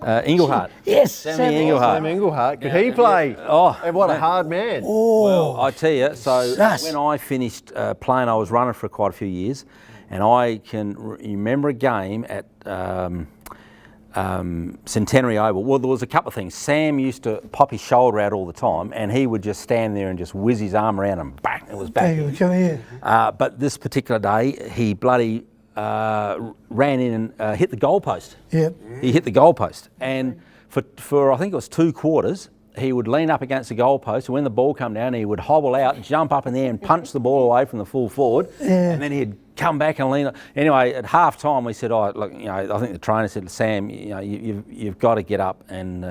Engelhardt. Yes, Sammy Engelhardt. Sam Engelhardt. Could he play? Oh, and what a hard man. Oh, well, I tell you, so sus. when I finished playing, I was running for quite a few years, and I can remember a game at Centenary Oval. Well, there was a couple of things. Sam used to pop his shoulder out all the time, and he would just stand there and just whiz his arm around and bang, it was back. But this particular day, he bloody ran in and hit the goalpost. Yep. He hit the goalpost, and for I think it was 2 quarters, he would lean up against the goalpost, and when the ball come down, he would hobble out, jump up in the air and punch the ball away from the full forward, and then he'd come back and lean up. Anyway, at half time we said, oh, look, I think the trainer said, Sam, you've got to get up and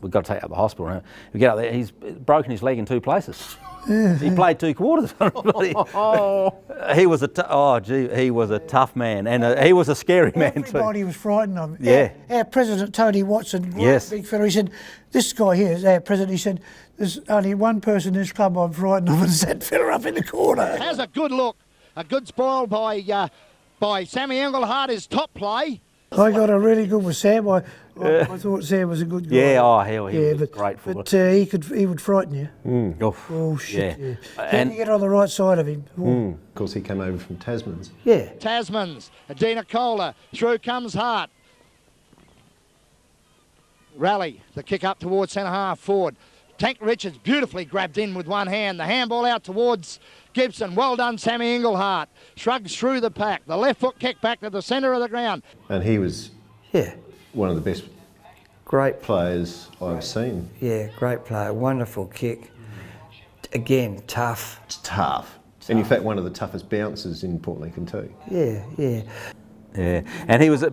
we've got to take you up to the hospital. We get up there, he's broken his leg in 2 places. He played 2 quarters. He was he was a tough man, and he was a scary man too. Everybody was frightened of him. Yeah. Our president, Tony Watson, Yes. big fella, he said, this guy here is our president, he said, there's only one person in this club I'm frightened of, and it's that fella up in the corner. Has a good look. A good spoil by Sammy Engelhardt, his top play. I got a really good with Sam. I thought Sam was a good guy. Yeah, he was a great footballer. But he would frighten you. Oh, shit. Yeah. And you get on the right side of him. Of course, he came over from Tasman's. Yeah. Tasman's, Adina Kohler, through comes Hart. Rally, the kick up towards centre half forward. Tank Richards beautifully grabbed in with one hand. The handball out towards Gibson. Well done, Sammy Engelhardt. Shrugs through the pack. The left foot kick back to the centre of the ground. And he was one of the best players I've seen. Yeah, great player. Wonderful kick. Again, tough. It's tough. And in fact, one of the toughest bouncers in Port Lincoln too. Yeah. Yeah, and he was a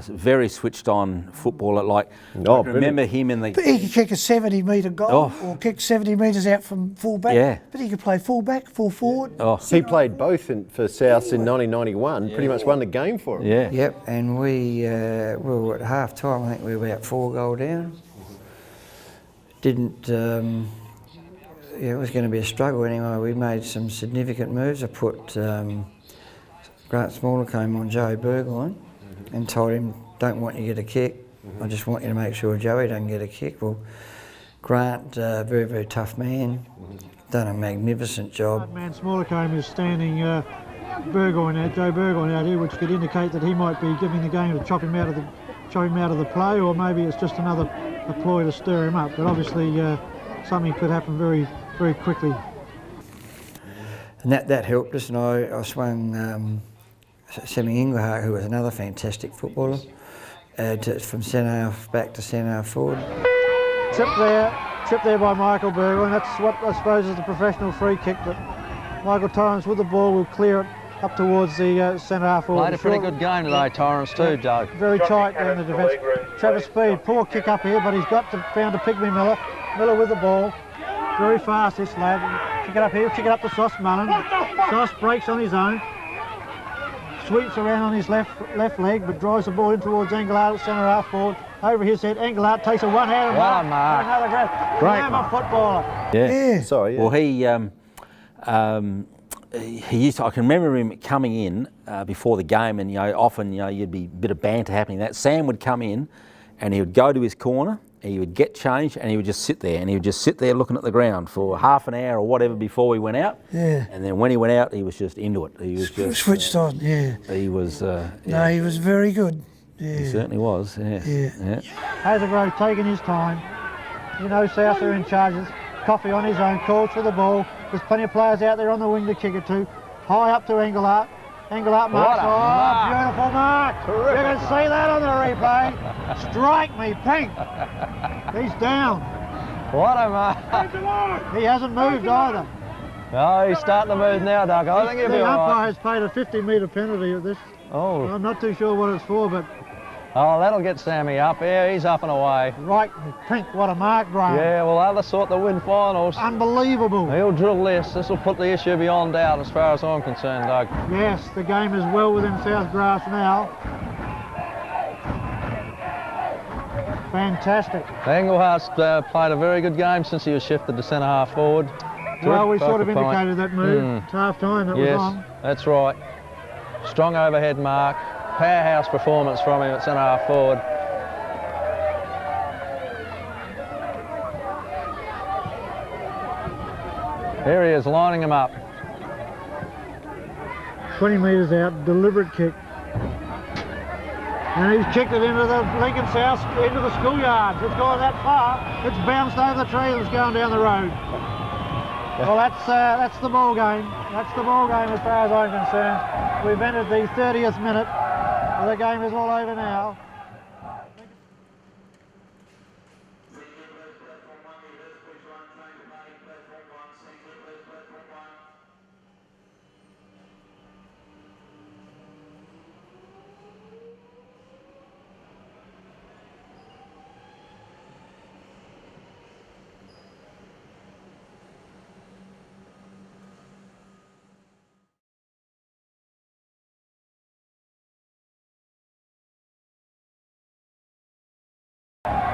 very switched-on footballer. Like, I remember him in the. But he could kick a 70-metre goal or kick 70 metres out from full back. Yeah. But he could play full back, full forward. He played both for Souths in 1991. Pretty much won the game for him. Yeah. Yep, and we were at half time. I think we were about 4 goals down. Didn't. It was going to be a struggle anyway. We made some significant moves. I put. Grant Smaller came on Joey Burgoyne and told him, don't want you to get a kick, I just want you to make sure Joey doesn't get a kick. Well, Grant, very, very tough man, done a magnificent job. Man Smallacombe is standing Joe Burgoyne out here, which could indicate that he might be giving the game to chop him out of the play, or maybe it's just another ploy to stir him up. But obviously something could happen very, very quickly. And that helped us, and I swung Sammy Engelhardt, who was another fantastic footballer, from centre half back to centre half forward. Chip there by Michael Burgoyne. That's what I suppose is the professional free kick, that Michael Torrance with the ball will clear it up towards the centre half forward. Played a pretty good game today, Torrance too, Doug. Very tight down the defence. Travis Speed, poor kick up here, but he's found to Pygmy Miller. Miller with the ball. Very fast, this lad. Kick it up here, kick it up to Sauce Mullen. Sauce breaks on his own. Sweeps around on his left leg, but drives the ball in towards Engelhardt at centre half forward. Over his head, Engelhardt takes a one-handed mark. Another great footballer. Yeah. Sorry. Well, he used to. I can remember him coming in before the game, and often you'd be a bit of banter happening. That Sam would come in, and he would go to his corner. He would get changed and he would just sit there, and he would just sit there looking at the ground for half an hour or whatever before we went out. Yeah. And then when he went out, he was just into it. He was just switched on. Yeah. He was. No, he was very good. Yeah. He certainly was. Yeah. Hazelgrove taking his time. South are in charges. Coffey on his own, calls for the ball. There's plenty of players out there on the wing to kick it to. High up to Engelhardt. Engelhardt marks. Beautiful mark. Terrific. You can see that on the replay. Strike me pink. He's down. What a mark. He hasn't moved either. No, he's starting to move now, Doug. I think he'll be all right. The umpire has paid a 50-metre penalty at this. Oh. I'm not too sure what it's for, but... Oh, that'll get Sammy up. Yeah, he's up and away. Right, pink, what a mark, Brian. Yeah, well, they're the sort that win finals. Unbelievable. He'll drill this. This will put the issue beyond doubt as far as I'm concerned, Doug. Yes, the game is well within South grasp now. Fantastic. Engelhardt's played a very good game since he was shifted to centre half forward. Well, we sort of indicated that move. It's half time that was on. Yes, that's right. Strong overhead mark. Powerhouse performance from him at centre half forward. Here he is, lining him up. 20 metres out, deliberate kick. And he's kicked it into the Lincoln South, into the schoolyards. It's gone that far, it's bounced over the tree and it's going down the road. Well, that's the ball game. That's the ball game as far as I'm concerned. We've entered the 30th minute. The game is all over now.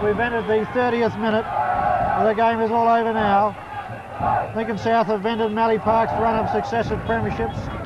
We've entered the 30th minute. The game is all over now. Lincoln South have ended Mallee Park's run of successive premierships.